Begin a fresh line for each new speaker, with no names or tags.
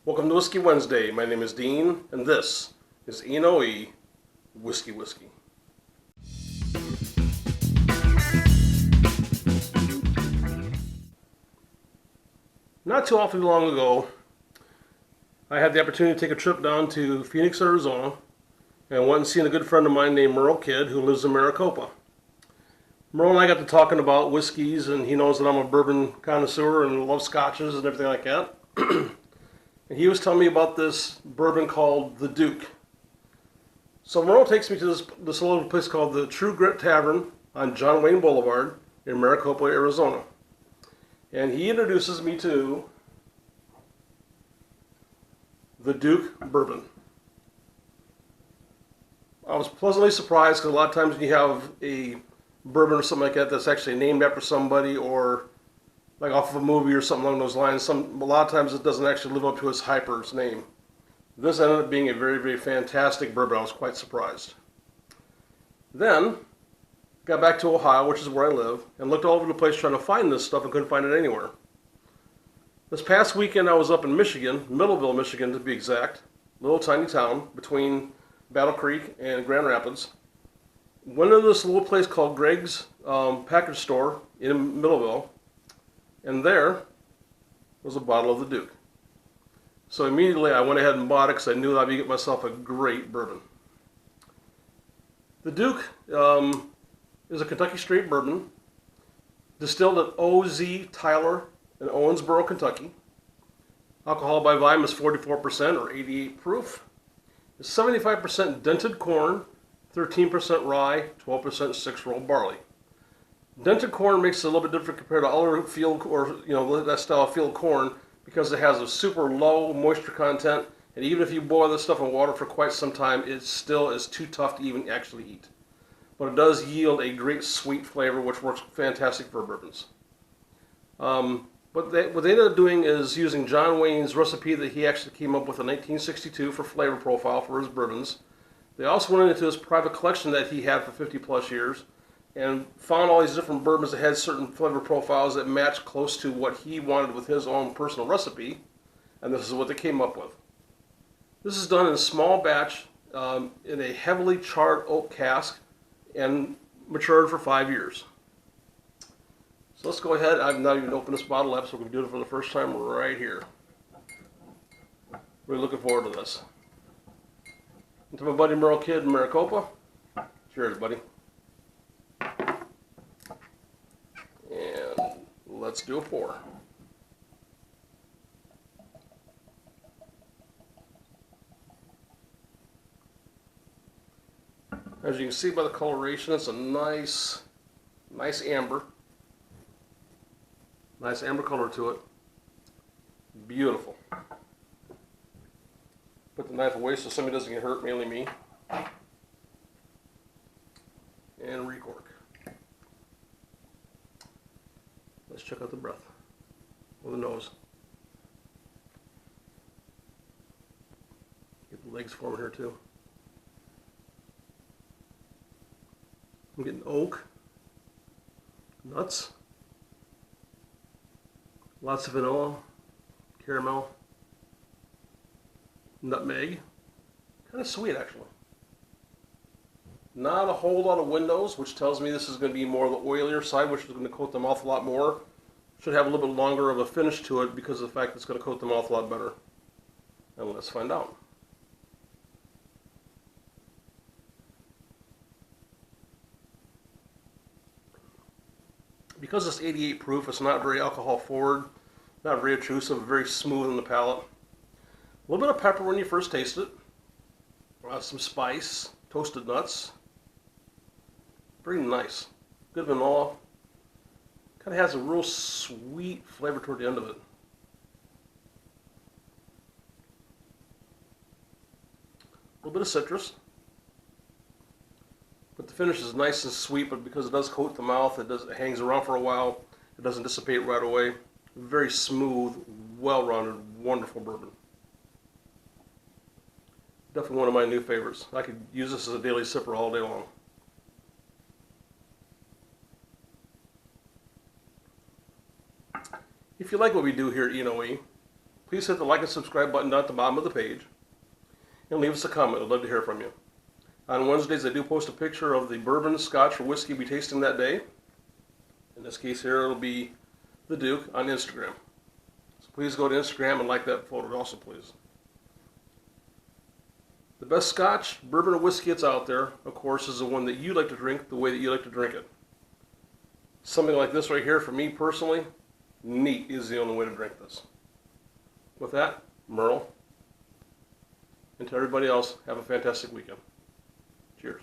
Welcome to Whiskey Wednesday. My name is Dean, and this is E&OE Whiskey. Not too awfully long ago, I had the opportunity to take a trip down to Phoenix, Arizona, and I went and seen a good friend of mine named Merle Kidd, who lives in Maricopa. Merle and I got to talking about whiskeys, and he knows that I'm a bourbon connoisseur and love scotches and everything like that. And he was telling me about this bourbon called the Duke. So Merle takes me to this little place called the True Grit Tavern on John Wayne Boulevard in Maricopa, Arizona. And he introduces me to the Duke Bourbon. I was pleasantly surprised because a lot of times when you have a bourbon or something like that that's actually named after somebody or like off of a movie or something along those lines, a lot of times it doesn't actually live up to its hyper's name. This ended up being a very, very fantastic bourbon. I was quite surprised. Then, got back to Ohio, which is where I live, and looked all over the place trying to find this stuff and couldn't find it anywhere. This past weekend I was up in Michigan, Middleville, Michigan to be exact, little tiny town between Battle Creek and Grand Rapids. Went into this little place called Greg's Package Store in Middleville, and there was a bottle of the Duke. So immediately I went ahead and bought it because I knew I'd be getting myself a great bourbon. The Duke is a Kentucky straight bourbon, distilled at O.Z. Tyler in Owensboro, Kentucky. Alcohol by volume is 44% or 88 proof. It's 75% dented corn, 13% rye, 12% 6-row barley. Dented corn makes it a little bit different compared to other field or that style of field corn because it has a super low moisture content, and even if you boil this stuff in water for quite some time, it still is too tough to even actually eat. But it does yield a great sweet flavor, which works fantastic for bourbons. What they ended up doing is using John Wayne's recipe that he actually came up with in 1962 for flavor profile for his bourbons. They also went into his private collection that he had for 50 plus years and found all these different bourbons that had certain flavor profiles that matched close to what he wanted with his own personal recipe, and this is what they came up with. This is done in a small batch in a heavily charred oak cask and matured for 5 years. So let's go ahead. I've not even opened this bottle up, so we're going to do it for the first time right here. Really looking forward to this. And to my buddy Merle Kidd in Maricopa, cheers, buddy. And let's do a pour. As you can see by the coloration, it's a nice amber. Nice amber color to it. Beautiful. Put the knife away so somebody doesn't get hurt, mainly me. And recork. Let's check out the breath. Or the nose. Get the legs forming here too. I'm getting oak, nuts, lots of vanilla, caramel, nutmeg. Kind of sweet actually. Not a whole lot of windows, which tells me this is going to be more of the oilier side, which is going to coat the mouth a lot more. Should have a little bit longer of a finish to it because of the fact that it's going to coat the mouth a lot better. And let's find out. Because it's 88 proof, it's not very alcohol forward, not very obtrusive, very smooth on the palate. A little bit of pepper when you first taste it. Some spice, toasted nuts. Very nice. Good vanilla. Kind of has a real sweet flavor toward the end of it. A little bit of citrus. But the finish is nice and sweet, but because it does coat the mouth, it hangs around for a while. It doesn't dissipate right away. Very smooth, well-rounded, wonderful bourbon. Definitely one of my new favorites. I could use this as a daily sipper all day long. If you like what we do here at E&OE, please hit the like and subscribe button down at the bottom of the page. And leave us a comment. I'd love to hear from you. On Wednesdays, I do post a picture of the bourbon, scotch, or whiskey we'll be tasting that day. In this case here, it'll be the Duke on Instagram. So please go to Instagram and like that photo also, please. The best scotch, bourbon, or whiskey that's out there, of course, is the one that you like to drink the way that you like to drink it. Something like this right here, for me personally, neat is the only way to drink this. With that, Merle. And to everybody else, have a fantastic weekend. Cheers.